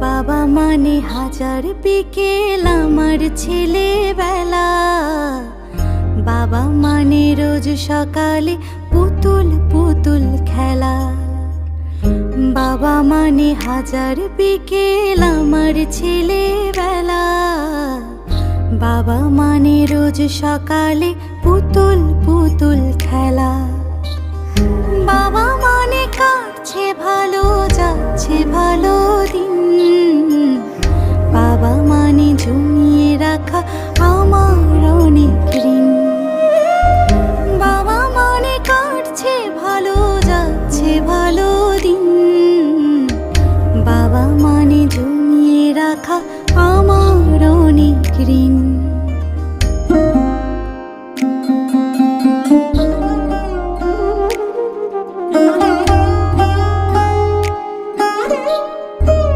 বাবা মানে হাজার বিকেল আমার ছেলেবেলা। বাবা মানে রোজ সকালে পুতুল পুতুল খেলা। বাবা মানে হাজার বিকেল আমার ছেলেবেলা। বাবা মানে রোজ সকালে পুতুল পুতুল খেলা। বাবা মানে কাটছে ভালো, যাচ্ছে ভালো দিন। বাবা মানে জমিয়ে রাখা আমার অনেক ঋণ। বাবা মানে কাটছে ভালো, যাচ্ছে ভালো দিন। বাবা মানে জমিয়ে রাখা আমার অনেক ঋণ।